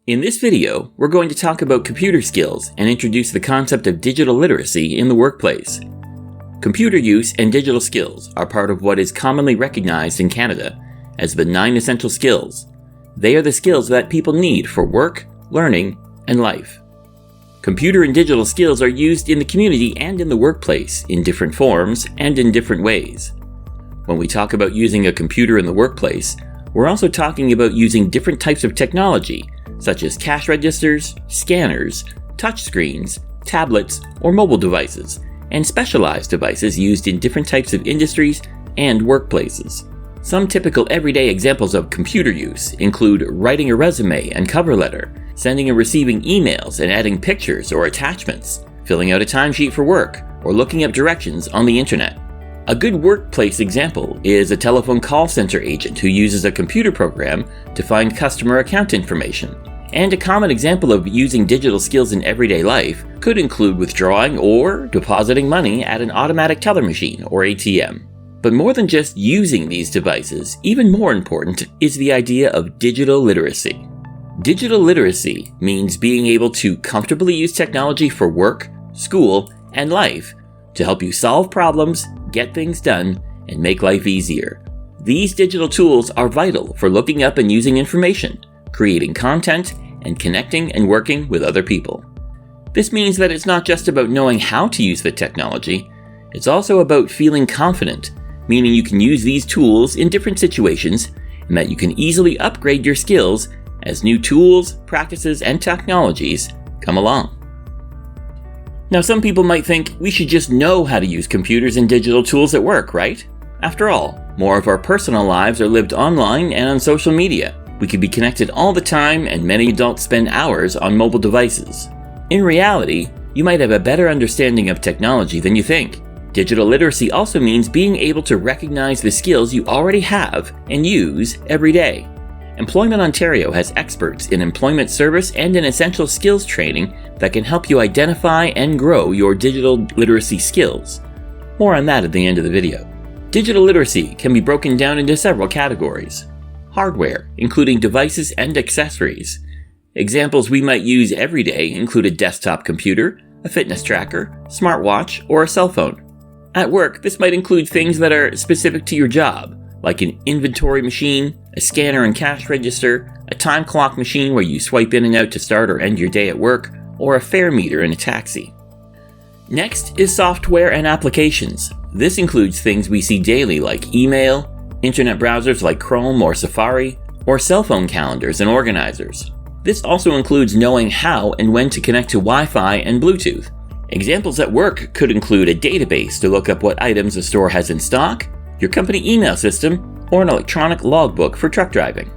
In this video, we're going to talk about computer skills and introduce the concept of digital literacy in the workplace. Computer use and digital skills are part of what is commonly recognized in Canada as the 9 essential skills. They are the skills that people need for work, learning, and life. Computer and digital skills are used in the community and in the workplace in different forms and in different ways. When we talk about using a computer in the workplace, we're also talking about using different types of technology, such as cash registers, scanners, touchscreens, tablets, or mobile devices, and specialized devices used in different types of industries and workplaces. Some typical everyday examples of computer use include writing a resume and cover letter, sending and receiving emails and adding pictures or attachments, filling out a timesheet for work, or looking up directions on the internet. A good workplace example is a telephone call center agent who uses a computer program to find customer account information. And a common example of using digital skills in everyday life could include withdrawing or depositing money at an automatic teller machine or ATM. But more than just using these devices, even more important is the idea of digital literacy. Digital literacy means being able to comfortably use technology for work, school, and life to help you solve problems, get things done, and make life easier. These digital tools are vital for looking up and using information, creating content, and connecting and working with other people. This means that it's not just about knowing how to use the technology, it's also about feeling confident, meaning you can use these tools in different situations and that you can easily upgrade your skills as new tools, practices, and technologies come along. Now, some people might think we should just know how to use computers and digital tools at work, right? After all, more of our personal lives are lived online and on social media. We can be connected all the time, and many adults spend hours on mobile devices. In reality, you might have a better understanding of technology than you think. Digital literacy also means being able to recognize the skills you already have and use every day. Employment Ontario has experts in employment service and in essential skills training that can help you identify and grow your digital literacy skills. More on that at the end of the video. Digital literacy can be broken down into several categories. Hardware, including devices and accessories. Examples we might use every day include a desktop computer, a fitness tracker, smartwatch, or a cell phone. At work, this might include things that are specific to your job, like an inventory machine, a scanner and cash register, a time clock machine where you swipe in and out to start or end your day at work, or a fare meter in a taxi. Next is software and applications. This includes things we see daily like email, internet browsers like Chrome or Safari, or cell phone calendars and organizers. This also includes knowing how and when to connect to Wi-Fi and Bluetooth. Examples at work could include a database to look up what items a store has in stock, your company email system, or an electronic logbook for truck driving.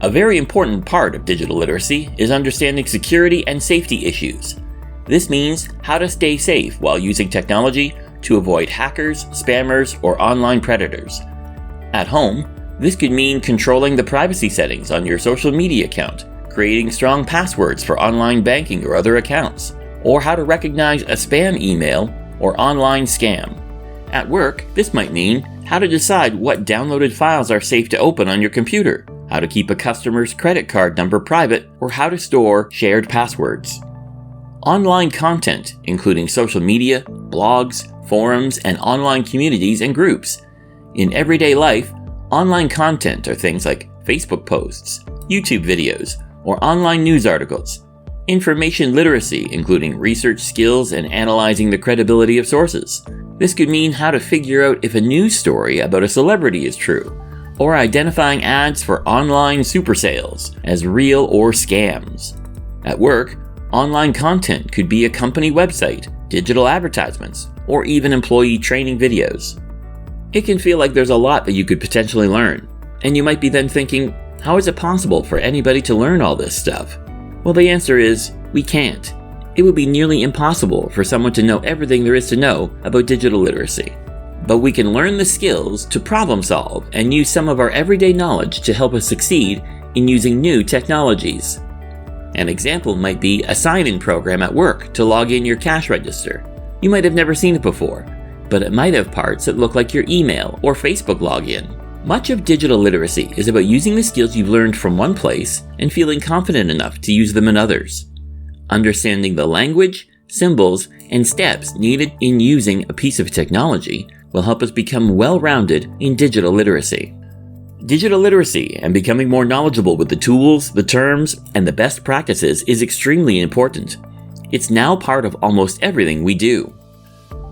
A very important part of digital literacy is understanding security and safety issues. This means how to stay safe while using technology to avoid hackers, spammers, or online predators. At home, this could mean controlling the privacy settings on your social media account, creating strong passwords for online banking or other accounts, or how to recognize a spam email or online scam. At work, this might mean how to decide what downloaded files are safe to open on your computer, how to keep a customer's credit card number private, or how to store shared passwords. Online content, including social media, blogs, forums, and online communities and groups. In everyday life, online content are things like Facebook posts, YouTube videos, or online news articles. Information literacy, including research skills and analyzing the credibility of sources. This could mean how to figure out if a news story about a celebrity is true, or identifying ads for online super sales as real or scams. At work, online content could be a company website, digital advertisements, or even employee training videos. It can feel like there's a lot that you could potentially learn, and you might be then thinking, how is it possible for anybody to learn all this stuff? Well, the answer is, we can't. It would be nearly impossible for someone to know everything there is to know about digital literacy. But we can learn the skills to problem solve and use some of our everyday knowledge to help us succeed in using new technologies. An example might be a sign-in program at work to log in your cash register. You might have never seen it before, but it might have parts that look like your email or Facebook login. Much of digital literacy is about using the skills you've learned from one place and feeling confident enough to use them in others. Understanding the language, symbols, and steps needed in using a piece of technology will help us become well-rounded in digital literacy. Digital literacy and becoming more knowledgeable with the tools, the terms, and the best practices is extremely important. It's now part of almost everything we do.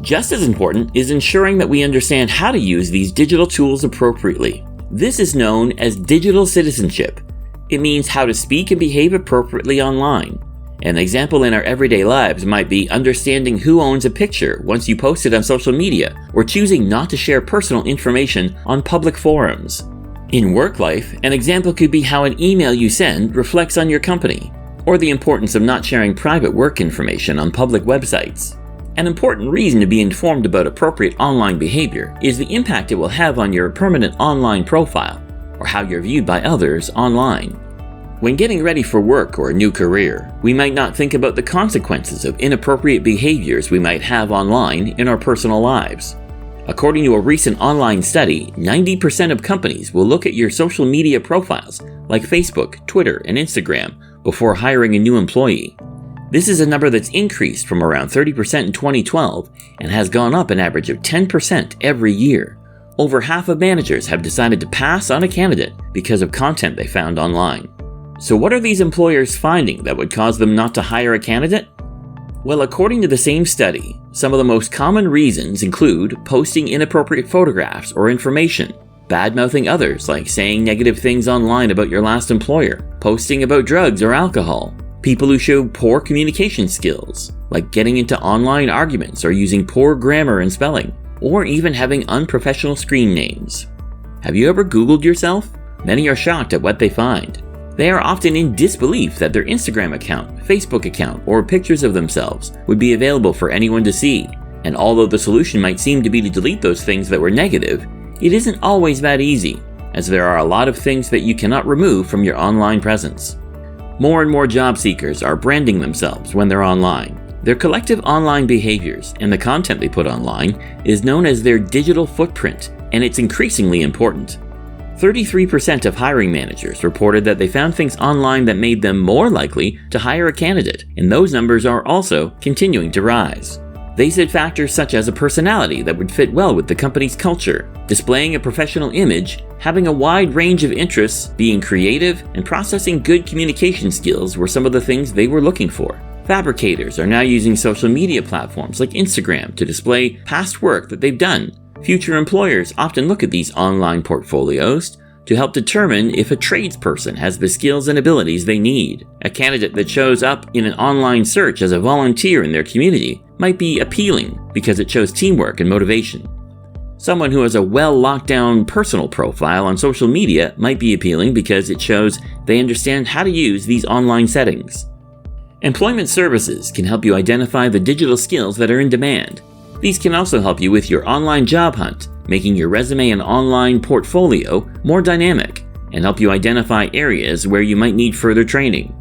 Just as important is ensuring that we understand how to use these digital tools appropriately. This is known as digital citizenship. It means how to speak and behave appropriately online. An example in our everyday lives might be understanding who owns a picture once you post it on social media, or choosing not to share personal information on public forums. In work life, an example could be how an email you send reflects on your company, or the importance of not sharing private work information on public websites. An important reason to be informed about appropriate online behavior is the impact it will have on your permanent online profile, or how you're viewed by others online. When getting ready for work or a new career, we might not think about the consequences of inappropriate behaviors we might have online in our personal lives. According to a recent online study, 90% of companies will look at your social media profiles like Facebook, Twitter, and Instagram before hiring a new employee. This is a number that's increased from around 30% in 2012 and has gone up an average of 10% every year. Over half of managers have decided to pass on a candidate because of content they found online. So what are these employers finding that would cause them not to hire a candidate? Well, according to the same study, some of the most common reasons include posting inappropriate photographs or information, bad-mouthing others like saying negative things online about your last employer, posting about drugs or alcohol, people who show poor communication skills, like getting into online arguments or using poor grammar and spelling, or even having unprofessional screen names. Have you ever Googled yourself? Many are shocked at what they find. They are often in disbelief that their Instagram account, Facebook account, or pictures of themselves would be available for anyone to see. And although the solution might seem to be to delete those things that were negative, it isn't always that easy, as there are a lot of things that you cannot remove from your online presence. More and more job seekers are branding themselves when they're online. Their collective online behaviors and the content they put online is known as their digital footprint, and it's increasingly important. 33% of hiring managers reported that they found things online that made them more likely to hire a candidate, and those numbers are also continuing to rise. They said factors such as a personality that would fit well with the company's culture, displaying a professional image, having a wide range of interests, being creative, and processing good communication skills were some of the things they were looking for. Fabricators are now using social media platforms like Instagram to display past work that they've done. Future employers often look at these online portfolios to help determine if a tradesperson has the skills and abilities they need. A candidate that shows up in an online search as a volunteer in their community might be appealing because it shows teamwork and motivation. Someone who has a well-locked-down personal profile on social media might be appealing because it shows they understand how to use these online settings. Employment services can help you identify the digital skills that are in demand. These can also help you with your online job hunt, making your resume and online portfolio more dynamic, and help you identify areas where you might need further training.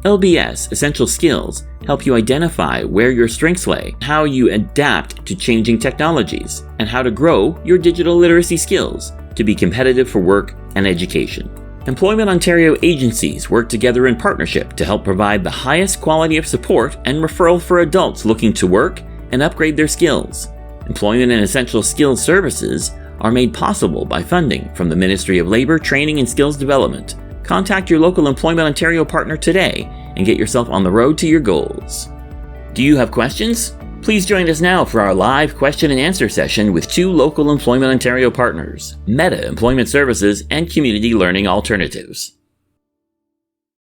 LBS Essential Skills help you identify where your strengths lay, how you adapt to changing technologies, and how to grow your digital literacy skills to be competitive for work and education. Employment Ontario agencies work together in partnership to help provide the highest quality of support and referral for adults looking to work and upgrade their skills. Employment and Essential Skills services are made possible by funding from the Ministry of Labour, Training and Skills Development. Contact your local Employment Ontario partner today and get yourself on the road to your goals. Do you have questions? Please join us now for our live question and answer session with two local Employment Ontario partners, Meta Employment Services and Community Learning Alternatives.